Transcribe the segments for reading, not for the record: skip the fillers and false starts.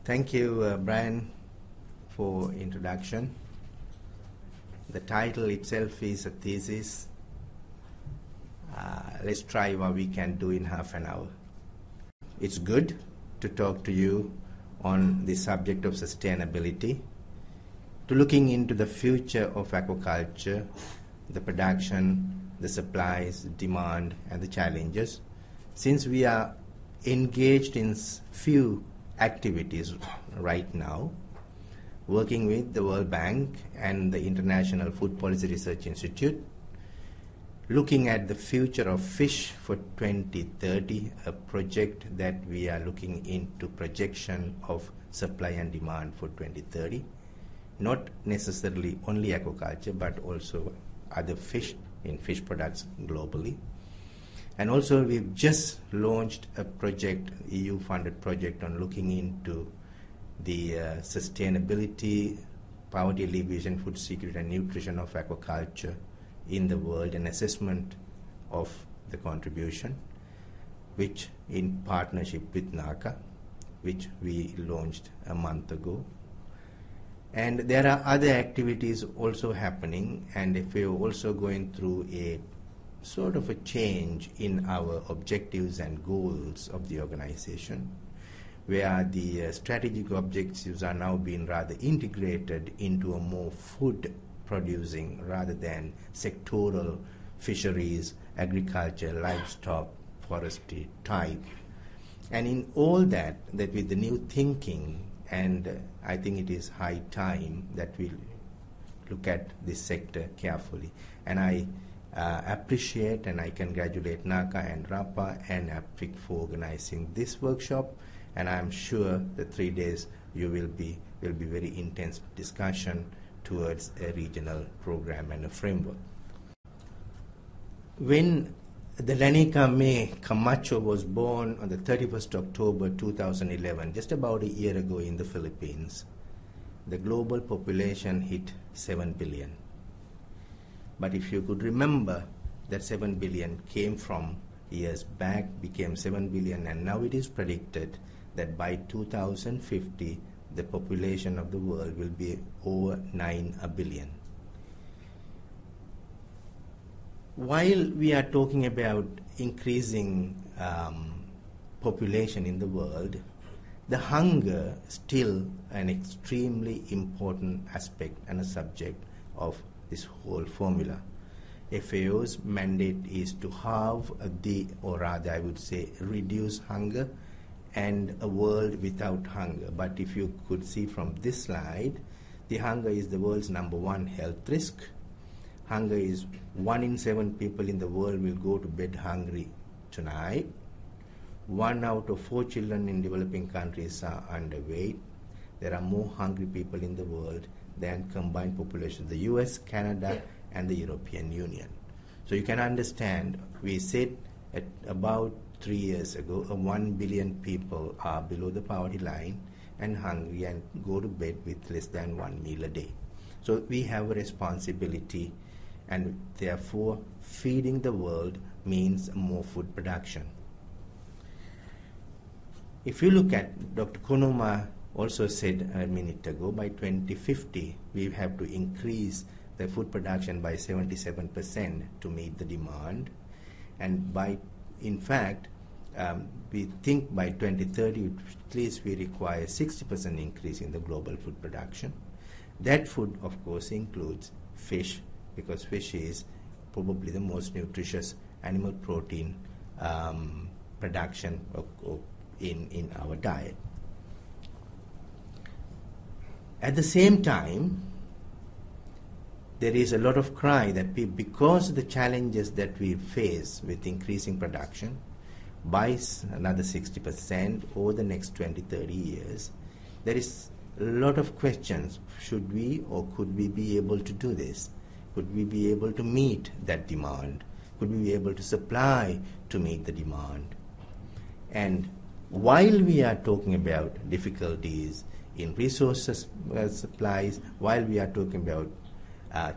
Thank you, Brian, for introduction. The title itself is a thesis. Let's try what we can do in half an hour. It's good to talk to you on the subject of sustainability, to looking into the future of aquaculture, the production, the supplies, demand, and the challenges. Since we are engaged in few activities right now, working with the World Bank and the International Food Policy Research Institute, looking at the future of fish for 2030, a project that we are looking into projection of supply and demand for 2030, not necessarily only aquaculture, but also other fish in fish products globally. And also we've just launched a project, EU-funded project, on looking into the sustainability, poverty alleviation, food security and nutrition of aquaculture in the world, an assessment of the contribution, which in partnership with NACA, which we launched a month ago. And there are other activities also happening, and FAO also going through a sort of a change in our objectives and goals of the organization, where the strategic objectives are now being rather integrated into a more food producing rather than sectoral fisheries, agriculture, livestock, forestry type. And in all that with the new thinking, and I think it is high time that we look at this sector carefully. And I appreciate and I congratulate NACA and RAPA and APFIC for organizing this workshop, and I'm sure the 3 days will be very intense discussion towards a regional program and a framework. When the Lanika May Camacho was born on the 31st October 2011, just about a year ago in the Philippines, the global population hit 7 billion. But if you could remember, that 7 billion came from years back, became 7 billion, and now it is predicted that by 2050, the population of the world will be over 9 billion. While we are talking about increasing population in the world, the hunger is still an extremely important aspect and a subject of this whole formula. FAO's mandate is to halve or rather I would say reduce hunger and a world without hunger. But if you could see from this slide, the hunger is the world's #1 health risk. Hunger is 1 in 7 people in the world will go to bed hungry tonight. 1 out of 4 children in developing countries are underweight. There are more hungry people in the world than combined population, the US, Canada, and the European Union. So you can understand, we said at about 3 years ago, 1 billion people are below the poverty line and hungry and go to bed with less than 1 meal a day. So we have a responsibility, and therefore feeding the world means more food production. If you look at, Dr. Konoma also said a minute ago, by 2050 we have to increase the food production by 77% to meet the demand, and in fact we think by 2030 at least we require 60% increase in the global food production. That food of course includes fish, because fish is probably the most nutritious animal protein production in our diet. At the same time, there is a lot of cry that because of the challenges that we face with increasing production by another 60% over the next 20-30 years, there is a lot of questions. Should we or could we be able to do this? Could we be able to meet that demand? Could we be able to supply to meet the demand? And while we are talking about difficulties in resources supplies, while we are talking about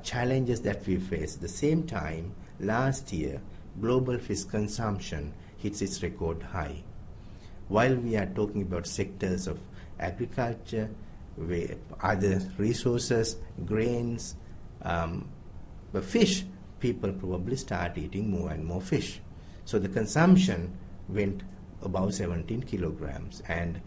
challenges that we face, at the same time, last year, global fish consumption hits its record high. While we are talking about sectors of agriculture, with other resources, grains, but fish, people probably start eating more and more fish. So the consumption went above 17 kilograms, and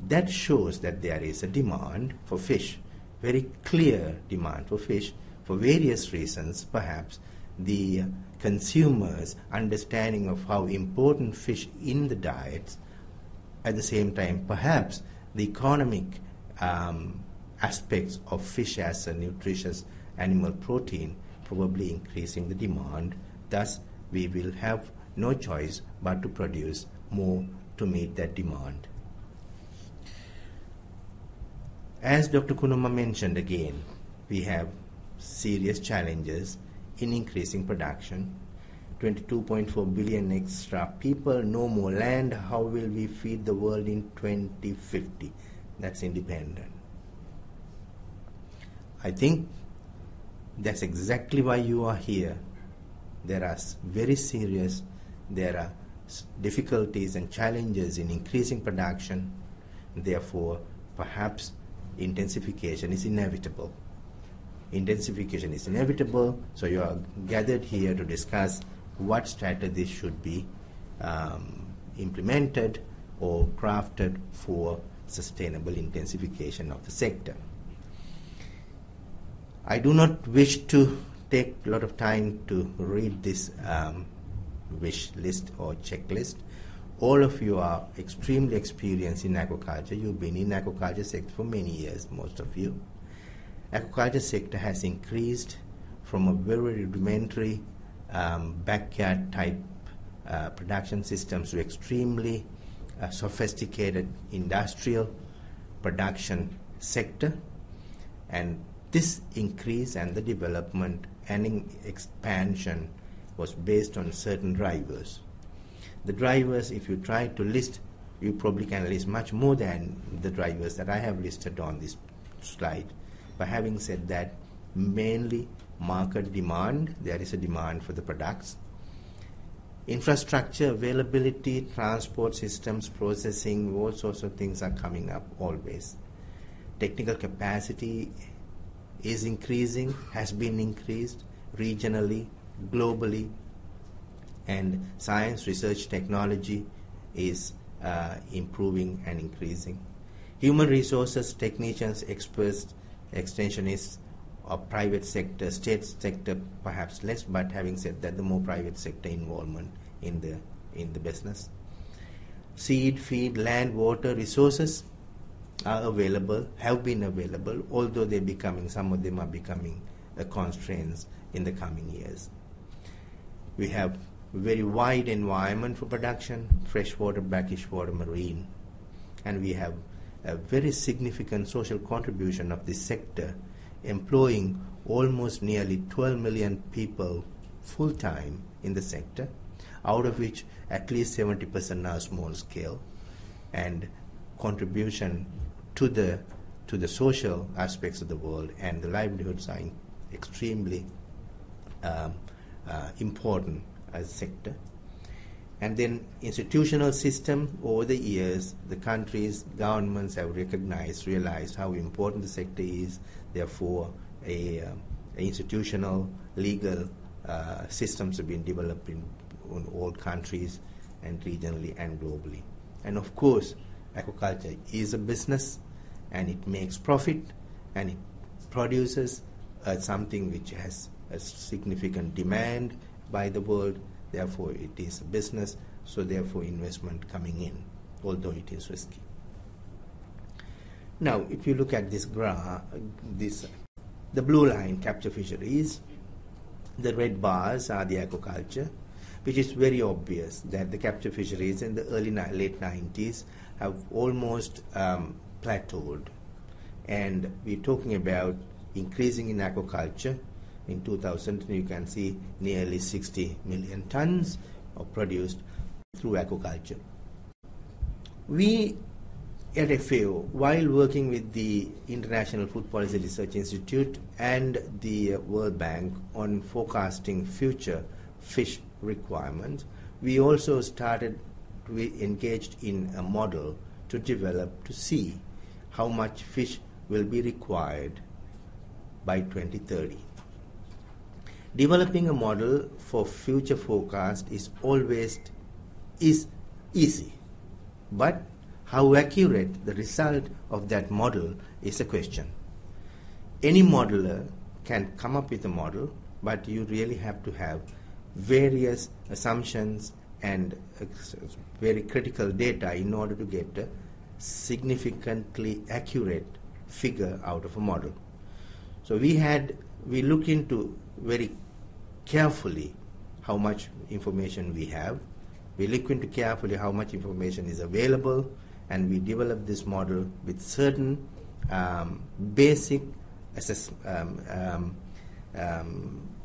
that shows that there is a demand for fish, very clear demand for fish for various reasons. Perhaps the consumers' understanding of how important fish in the diets, at the same time perhaps the economic aspects of fish as a nutritious animal protein probably increasing the demand. Thus, we will have no choice but to produce more to meet that demand. As Dr. Kunuma mentioned again, we have serious challenges in increasing production. 22.4 billion extra people, no more land. How will we feed the world in 2050? That's independent. I think that's exactly why you are here. There are very serious, there are difficulties and challenges in increasing production. Therefore, perhaps intensification is inevitable. Intensification is inevitable, so you are gathered here to discuss what strategies should be implemented or crafted for sustainable intensification of the sector. I do not wish to take a lot of time to read this wish list or checklist. All of you are extremely experienced in aquaculture. You've been in aquaculture sector for many years, most of you. Aquaculture sector has increased from a very rudimentary backyard type production systems to extremely sophisticated industrial production sector, and this increase and the development and expansion was based on certain drivers. The drivers, if you try to list, you probably can list much more than the drivers that I have listed on this slide. But having said that, mainly market demand, there is a demand for the products. Infrastructure, availability, transport systems, processing, all sorts of things are coming up always. Technical capacity is increasing, has been increased regionally, globally, and science, research, technology is improving and increasing. Human resources, technicians, experts, extensionists, or private sector, state sector, perhaps less, but having said that, the more private sector involvement in the business. Seed, feed, land, water, resources are available, have been available, although some of them are becoming constraints in the coming years. We have very wide environment for production, freshwater, brackish water, marine, and we have a very significant social contribution of this sector, employing almost nearly 12 million people full-time in the sector, out of which at least 70% are small scale, and contribution to the social aspects of the world and the livelihoods are extremely important as a sector. And then institutional system, over the years, the countries, governments have realized how important the sector is. Therefore, institutional, legal systems have been developed in all countries and regionally and globally. And of course, aquaculture is a business, and it makes profit, and it produces something which has a significant demand by the world. Therefore, it is a business, so therefore investment coming in, although it is risky. Now, if you look at this graph, the blue line capture fisheries, the red bars are the aquaculture, which is very obvious that the capture fisheries in the late 90s have almost plateaued. And we're talking about increasing in aquaculture. In 2000, you can see nearly 60 million tons are produced through aquaculture. We at FAO, while working with the International Food Policy Research Institute and the World Bank on forecasting future fish requirements, we also engaged in a model to develop to see how much fish will be required by 2030. Developing a model for future forecast is easy, but how accurate the result of that model is a question. Any modeler can come up with a model, but you really have to have various assumptions and very critical data in order to get a significantly accurate figure out of a model. So we looked into very carefully how much information we have. We look into carefully how much information is available, and we developed this model with certain basic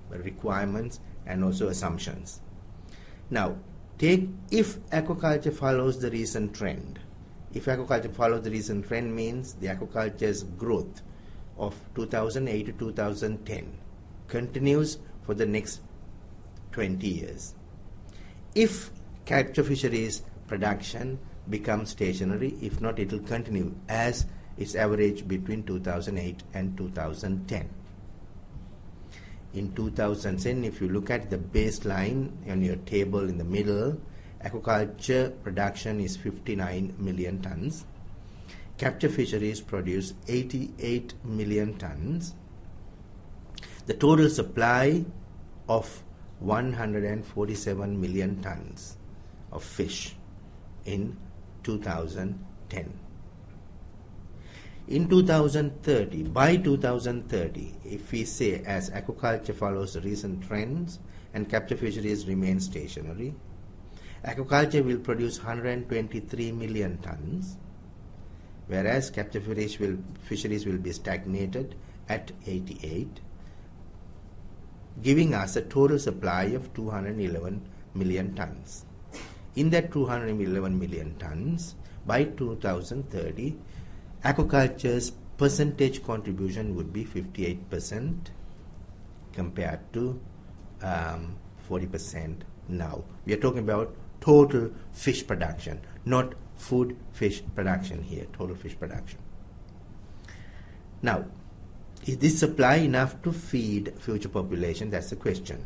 requirements and also assumptions. Now, if aquaculture follows the recent trend. If aquaculture follows the recent trend means the aquaculture's growth of 2008 to 2010 continues for the next 20 years. If capture fisheries production becomes stationary, if not, it will continue as its average between 2008 and 2010. In 2010, if you look at the baseline on your table in the middle, aquaculture production is 59 million tons. Capture fisheries produce 88 million tons. The total supply of 147 million tons of fish in 2010. In 2030, by 2030, if we say as aquaculture follows the recent trends and capture fisheries remain stationary, aquaculture will produce 123 million tons, whereas capture fisheries will be stagnated at 88, giving us a total supply of 211 million tons. In that 211 million tons, by 2030, aquaculture's percentage contribution would be 58% compared to 40% now. We are talking about total fish production, not food fish production here, total fish production. Now, is this supply enough to feed future population? That's the question.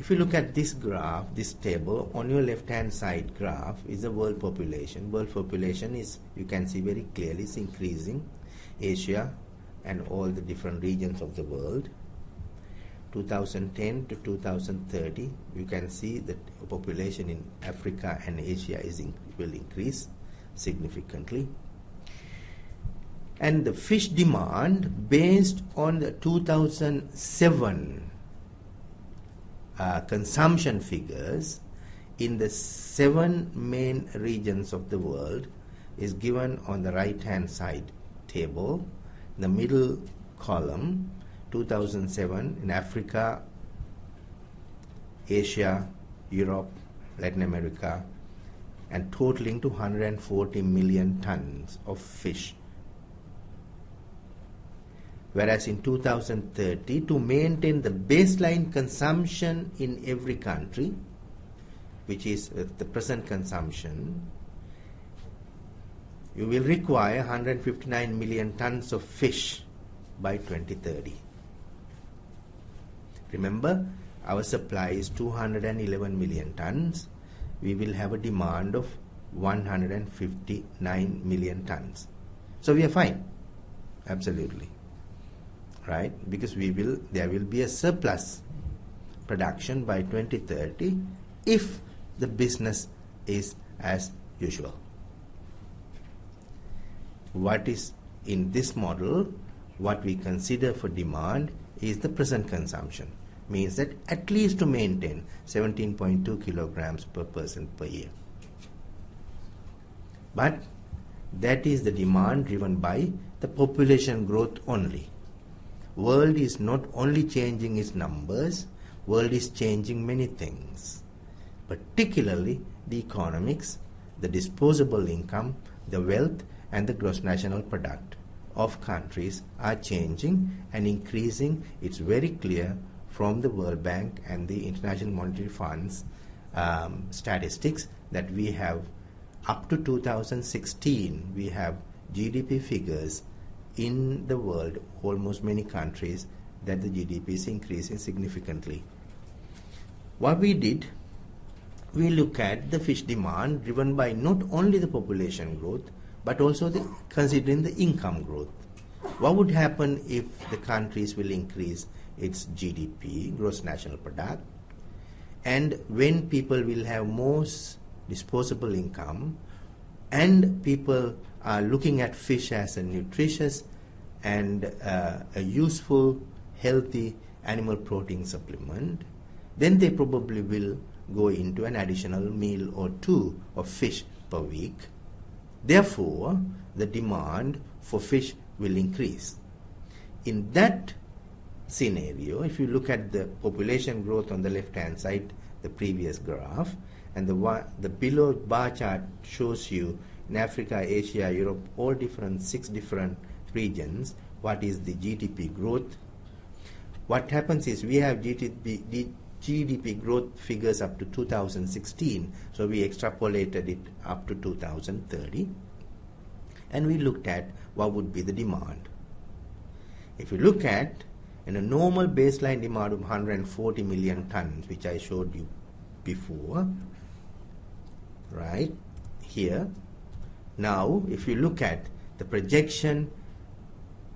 If you look at this graph, this table, on your left-hand side graph is the world population. World population is, you can see very clearly, is increasing. Asia and all the different regions of the world. 2010 to 2030, you can see that population in Africa and Asia will increase significantly. And the fish demand based on the 2007 consumption figures in the 7 main regions of the world is given on the right hand side table. In the middle column, 2007 in Africa, Asia, Europe, Latin America, and totaling to 140 million tons of fish. Whereas in 2030, to maintain the baseline consumption in every country, which is the present consumption, you will require 159 million tons of fish by 2030. Remember, our supply is 211 million tons. We will have a demand of 159 million tons. So we are fine, absolutely. Right? Because there will be a surplus production by 2030 if the business is as usual. What is in this model, what we consider for demand is the present consumption. Means that at least to maintain 17.2 kilograms per person per year. But that is the demand driven by the population growth only. World is not only changing its numbers, world is changing many things, particularly the economics, the disposable income, the wealth, and the gross national product of countries are changing and increasing. It's very clear from the World Bank and the International Monetary Fund's statistics that we have up to 2016, we have GDP figures in the world, almost many countries, that the GDP is increasing significantly. What we did, we look at the fish demand driven by not only the population growth, but also considering the income growth. What would happen if the countries will increase its GDP, gross national product, and when people will have more disposable income, and people are looking at fish as a nutritious and a useful, healthy animal protein supplement, then they probably will go into an additional meal or two of fish per week. Therefore, the demand for fish will increase. In that scenario, if you look at the population growth on the left-hand side, the previous graph, and the below bar chart shows you in Africa, Asia, Europe, all different 6 different regions, what is the GDP growth. What happens is we have GDP growth figures up to 2016, so we extrapolated it up to 2030, and we looked at what would be the demand. If you look at a normal baseline demand of 140 million tons, which I showed you before, right here. Now, if you look at the projection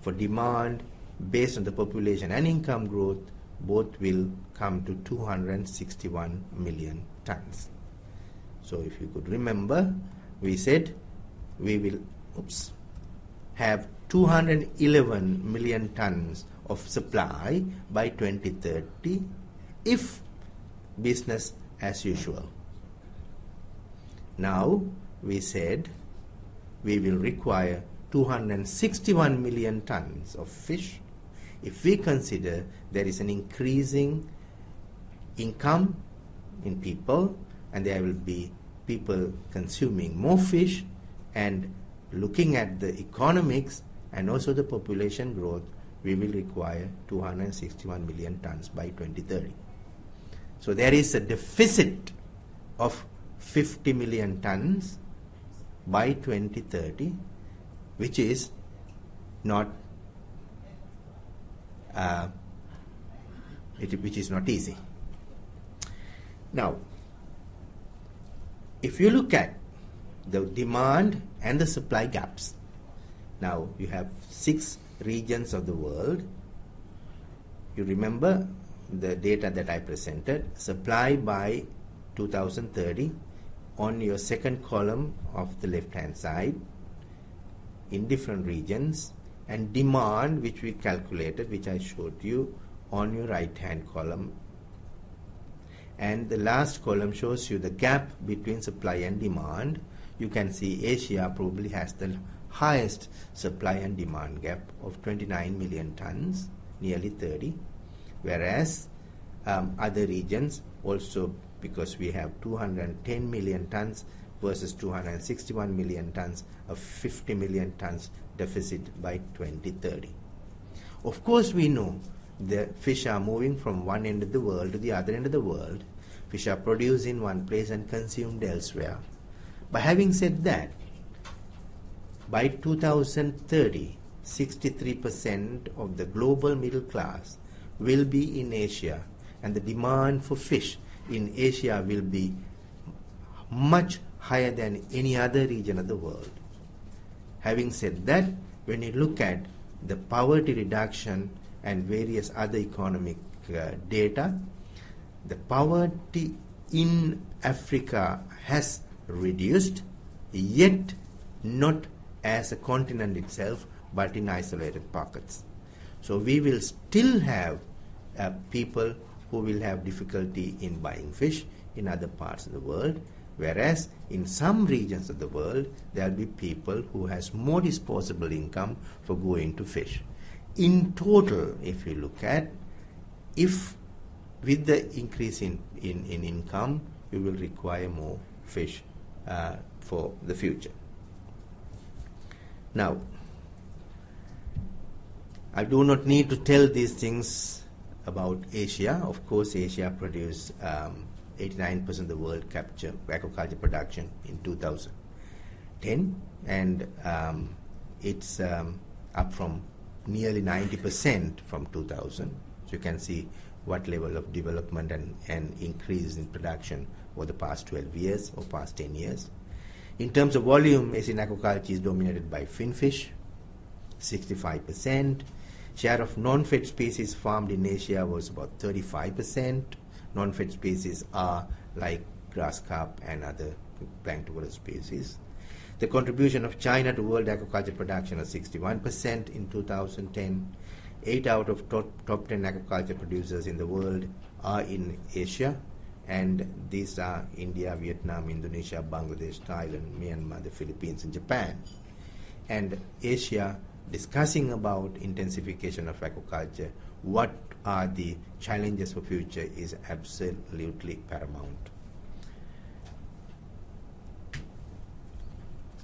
for demand based on the population and income growth, both will come to 261 million tons. So if you could remember, we said we will have 211 million tons of supply by 2030 if business as usual. Now we said we will require 261 million tons of fish if we consider there is an increasing income in people, and there will be people consuming more fish, and looking at the economics and also the population growth, we will require 261 million tons by 2030. So there is a deficit of 50 million tons by 2030, which is not easy. Now, if you look at the demand and the supply gaps, now you have 6 regions of the world. You remember the data that I presented, supply by 2030 on your second column of the left hand side in different regions, and demand, which we calculated, which I showed you, on your right hand column. And the last column shows you the gap between supply and demand. You can see Asia probably has the highest supply and demand gap of 29 million tons, nearly 30, whereas other regions also, because we have 210 million tons versus 261 million tons, of 50 million tons deficit by 2030. Of course, we know the fish are moving from one end of the world to the other end of the world. Fish are produced in one place and consumed elsewhere. But having said that, by 2030, 63% of the global middle class will be in Asia, and the demand for fish in Asia will be much higher than any other region of the world. Having said that, when you look at the poverty reduction and various other economic data, the poverty in Africa has reduced, yet not as a continent itself, but in isolated pockets. So we will still have people who will have difficulty in buying fish in other parts of the world, whereas in some regions of the world there will be people who has more disposable income for going to fish. In total, if you look at, if with the increase in income, we will require more fish for the future. Now, I do not need to tell these things about Asia. Of course, Asia produced 89% of the world aquaculture production in 2000. 2010, and it's up from nearly 90% from 2000. So you can see what level of development and increase in production over the past 12 years or past 10 years. In terms of volume, Asian aquaculture is dominated by finfish, 65%. Share of non-fed species farmed in Asia was about 35%. Non-fed species are like grass carp and other planktivorous species. The contribution of China to world aquaculture production was 61% in 2010. 8 out of top 10 aquaculture producers in the world are in Asia, and these are India, Vietnam, Indonesia, Bangladesh, Thailand, Myanmar, the Philippines, and Japan. And Asia, discussing about intensification of aquaculture, what are the challenges for future, is absolutely paramount.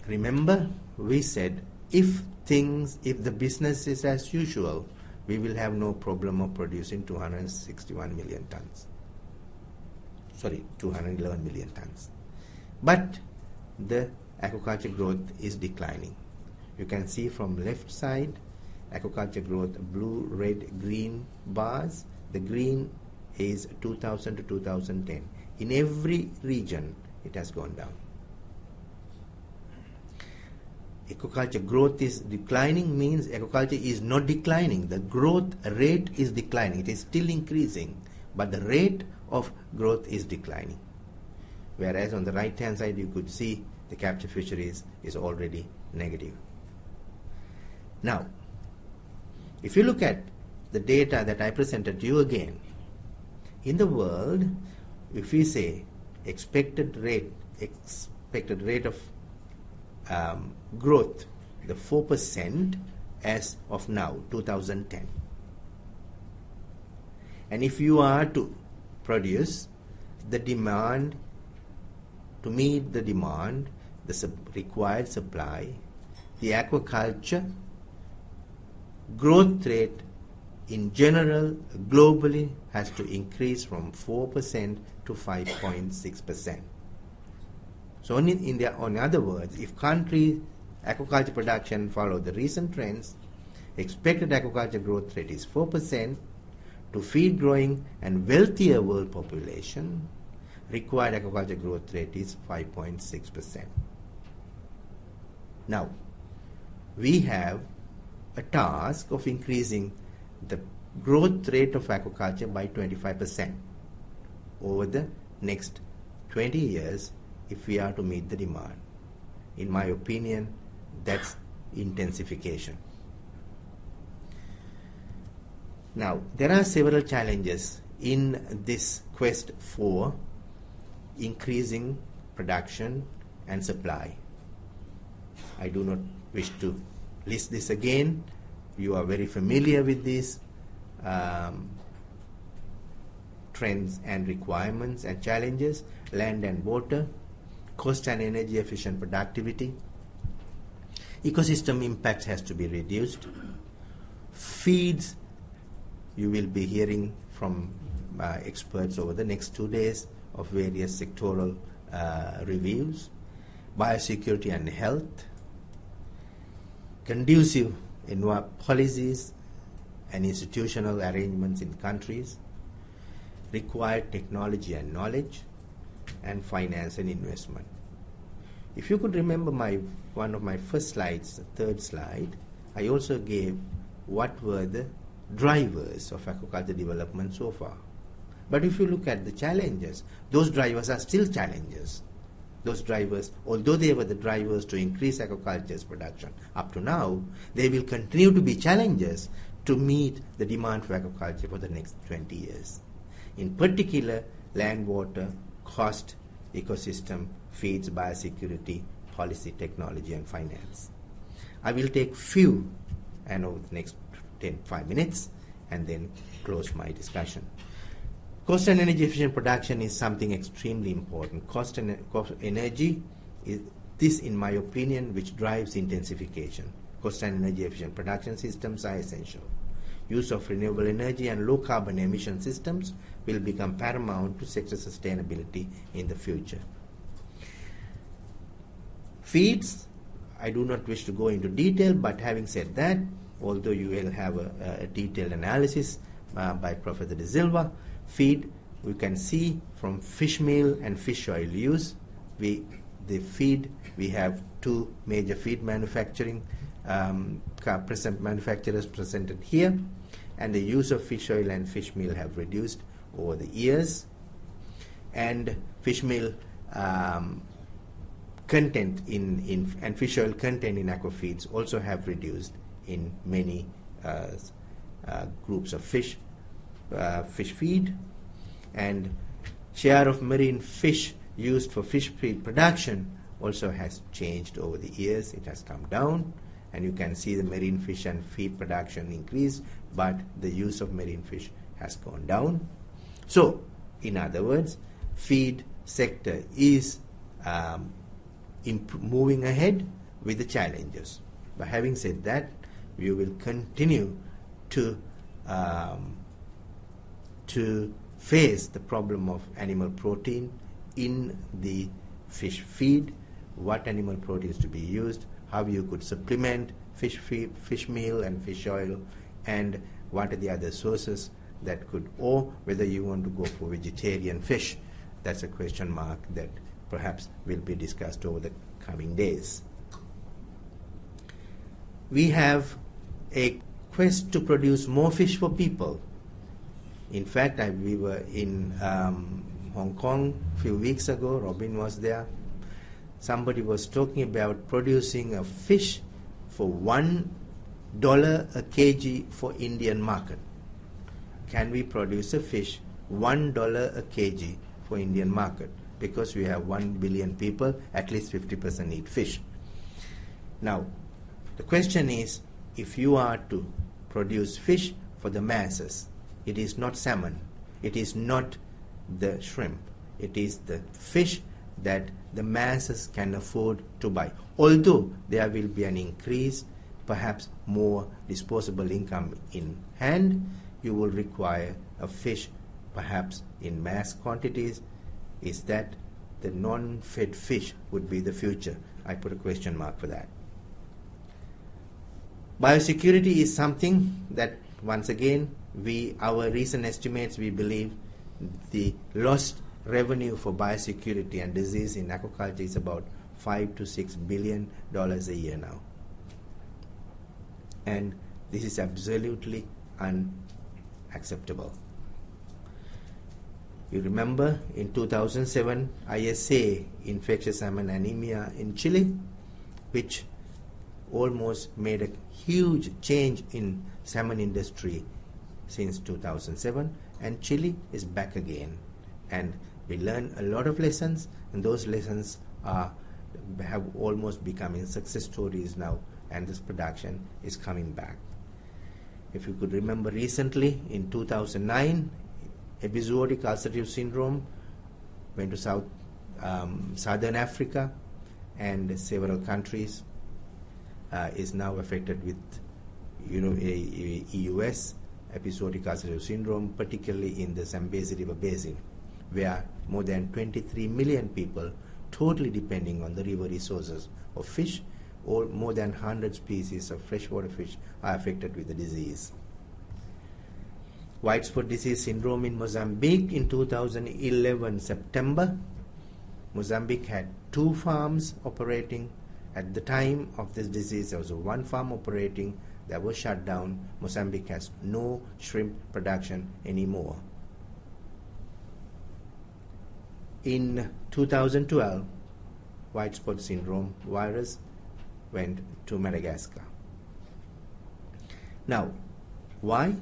Remember, we said if the business is as usual, we will have no problem of producing 261 million tons. Sorry, 211 million tons. But the aquaculture growth is declining. You can see from left side, aquaculture growth, blue, red, green bars. The green is 2000 to 2010. In every region, it has gone down. Aquaculture growth is declining means aquaculture is not declining. The growth rate is declining. It is still increasing, but the rate of growth is declining. Whereas on the right hand side, you could see the capture fisheries is already negative. Now, if you look at the data that I presented to you again, in the world, if we say expected rate of growth, the 4% as of now, 2010. And if you are to produce the demand, to meet the demand, the required supply, the aquaculture growth rate in general globally has to increase from 4% to 5.6%. So in other words, if country aquaculture production follow the recent trends, expected aquaculture growth rate is 4%. To feed growing and wealthier world population, required aquaculture growth rate is 5.6%. Now, we have a task of increasing the growth rate of aquaculture by 25% over the next 20 years if we are to meet the demand. In my opinion, that's intensification. Now, there are several challenges in this quest for increasing production and supply. I do not wish to list this again. You are very familiar with these trends and requirements and challenges: land and water, cost and energy efficient productivity, ecosystem impact has to be reduced, feeds, you will be hearing from experts over the next 2 days of various sectoral reviews, biosecurity and health, conducive policies and institutional arrangements in countries, required technology and knowledge, and finance and investment. If you could remember one of my first slides, the third slide, I also gave what were the drivers of aquaculture development so far. But if you look at the challenges, those drivers are still challenges. Those drivers, although they were the drivers to increase aquaculture's production up to now, they will continue to be challenges to meet the demand for aquaculture for the next 20 years. In particular, land, water, cost, ecosystem, feeds, biosecurity, policy, technology, and finance. I will take few and over the next 5 minutes and then close my discussion. Cost and energy efficient production is something extremely important. Cost and energy is this, in my opinion, which drives intensification. Cost and energy efficient production systems are essential. Use of renewable energy and low carbon emission systems will become paramount to sector sustainability in the future. Feeds I do not wish to go into detail, but having said that, although you will have a detailed analysis by Professor De Silva, feed, we can see from fish meal and fish oil use, the feed, we have two major feed manufacturers presented here, and the use of fish oil and fish meal have reduced over the years, and fish meal content and fish oil content in aquafeeds also have reduced in many groups of fish feed, and share of marine fish used for fish feed production also has changed over the years. It has come down, and you can see the marine fish and feed production increased, but the use of marine fish has gone down. So, in other words, feed sector is moving ahead with the challenges. But having said that, we will continue to face the problem of animal protein in the fish feed, what animal proteins to be used, how you could supplement fish feed, fish meal and fish oil, and what are the other sources that could, or whether you want to go for vegetarian fish. That's a question mark that perhaps will be discussed over the coming days. We have a quest to produce more fish for people. In fact, we were in Hong Kong a few weeks ago. Robin was there. Somebody was talking about producing a fish for $1 a kg for Indian market. Can we produce a fish $1 a kg for Indian market? Because we have 1 billion people, at least 50% eat fish. Now, the question is, if you are to produce fish for the masses, it is not salmon, it is not the shrimp, it is the fish that the masses can afford to buy. Although there will be an increase, perhaps more disposable income in hand, you will require a fish perhaps in mass quantities. Is that the non-fed fish would be the future? I put a question mark for that. Biosecurity is something that, once again, our recent estimates, we believe the lost revenue for biosecurity and disease in aquaculture is about $5 to $6 billion a year now. And this is absolutely unacceptable. You remember in 2007, ISA, infectious salmon anemia in Chile, which almost made a huge change in salmon industry since 2007, and Chile is back again. And we learned a lot of lessons, and those lessons have almost becoming success stories now, and this production is coming back. If you could remember recently, in 2009, epizootic ulcerative syndrome went to southern Africa, and several countries is now affected with EUS, episodic ulcerative syndrome, particularly in the Zambezi River Basin, where more than 23 million people, totally depending on the river resources of fish, or more than 100 species of freshwater fish are affected with the disease. White spot disease syndrome in Mozambique in 2011 September. Mozambique had 2 farms operating. At the time of this disease, there was one farm operating that was shut down. Mozambique has no shrimp production anymore. In 2012, white spot syndrome virus went to Madagascar. Now, why?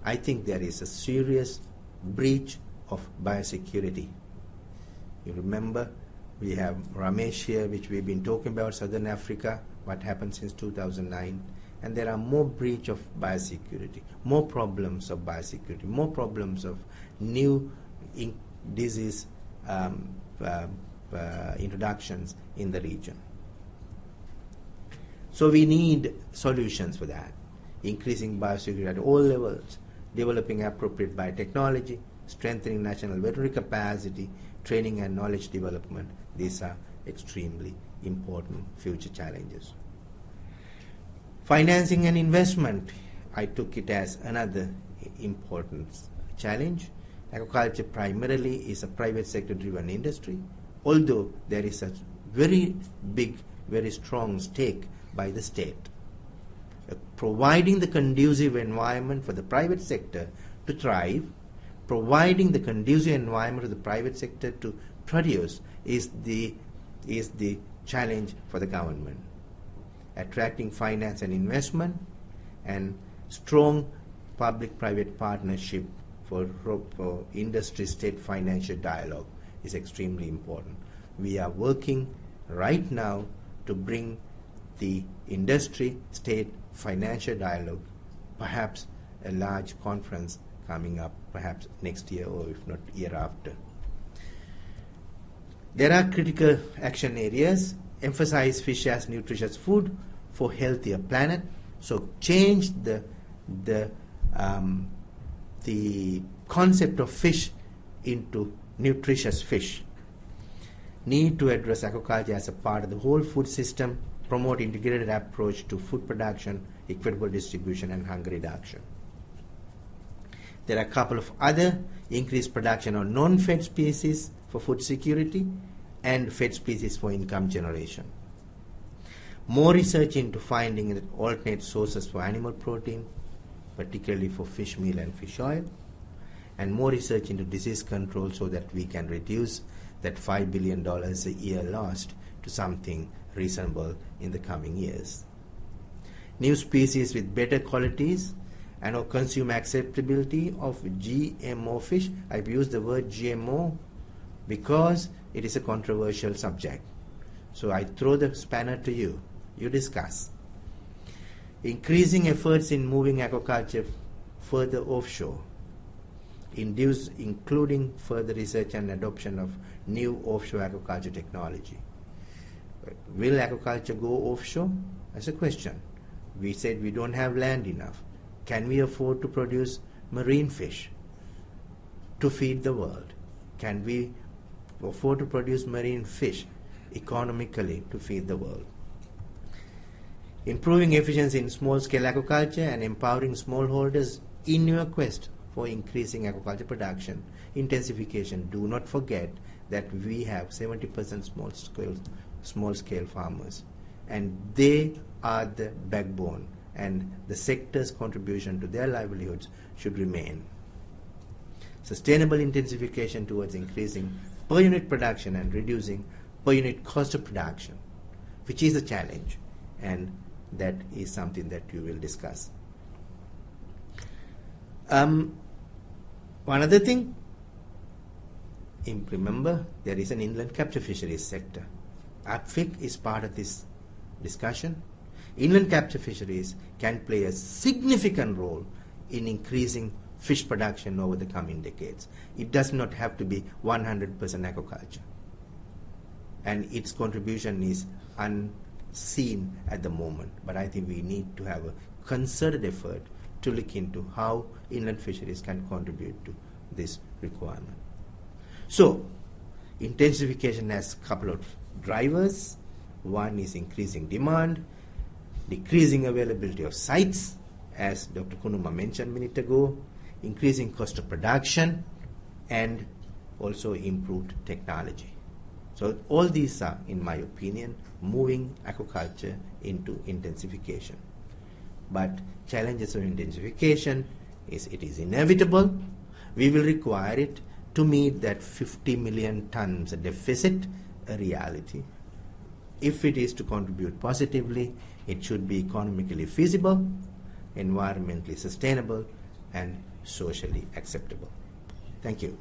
I think there is a serious breach of biosecurity. You remember, we have Ramesh here, which we've been talking about, Southern Africa, what happened since 2009, and there are more breach of biosecurity, more problems of biosecurity, more problems of new disease introductions in the region. So we need solutions for that, increasing biosecurity at all levels, developing appropriate biotechnology, strengthening national veterinary capacity, training and knowledge development. These are extremely important future challenges. Financing and investment, I took it as another important challenge. Aquaculture primarily is a private sector driven industry, although there is a very big, very strong stake by the state. Providing the conducive environment for the private sector to thrive, providing the conducive environment for the private sector to produce is the challenge for the government. Attracting finance and investment and strong public-private partnership for industry-state financial dialogue is extremely important. We are working right now to bring the industry-state financial dialogue, perhaps a large conference coming up perhaps next year or if not year after. There are critical action areas. Emphasize fish as nutritious food for healthier planet. So change the concept of fish into nutritious fish. Need to address aquaculture as a part of the whole food system, promote integrated approach to food production, equitable distribution and hunger reduction. There are a couple of other: increased production of non-fed species for food security and fed species for income generation. More research into finding alternate sources for animal protein, particularly for fish meal and fish oil, and more research into disease control so that we can reduce that $5 billion a year lost to something reasonable in the coming years. New species with better qualities and or consumer acceptability of GMO fish. I've used the word GMO because it is a controversial subject. So I throw the spanner to you. You discuss. Increasing efforts in moving aquaculture further offshore, including further research and adoption of new offshore aquaculture technology. Will aquaculture go offshore? That's a question. We said we don't have land enough. Can we afford to produce marine fish to feed the world? Can we afford to produce marine fish economically to feed the world? Improving efficiency in small-scale aquaculture and empowering smallholders in your quest for increasing aquaculture production. Intensification. Do not forget that we have 70% small-scale farmers, and they are the backbone, and the sector's contribution to their livelihoods should remain. Sustainable intensification towards increasing per unit production and reducing per unit cost of production, which is a challenge, and that is something that you will discuss. One other thing, remember there is an inland capture fisheries sector. APFIC is part of this discussion. Inland capture fisheries can play a significant role in increasing fish production over the coming decades. It does not have to be 100% aquaculture, and its contribution is unseen at the moment, but I think we need to have a concerted effort to look into how inland fisheries can contribute to this requirement. So, intensification has a couple of drivers. One is increasing demand, decreasing availability of sites, as Dr. Kunuma mentioned a minute ago, increasing cost of production, and also improved technology. So all these are, in my opinion, moving aquaculture into intensification. But challenges of intensification is it is inevitable. We will require it to meet that 50 million tons deficit, a reality. If it is to contribute positively, it should be economically feasible, environmentally sustainable, and socially acceptable. Thank you.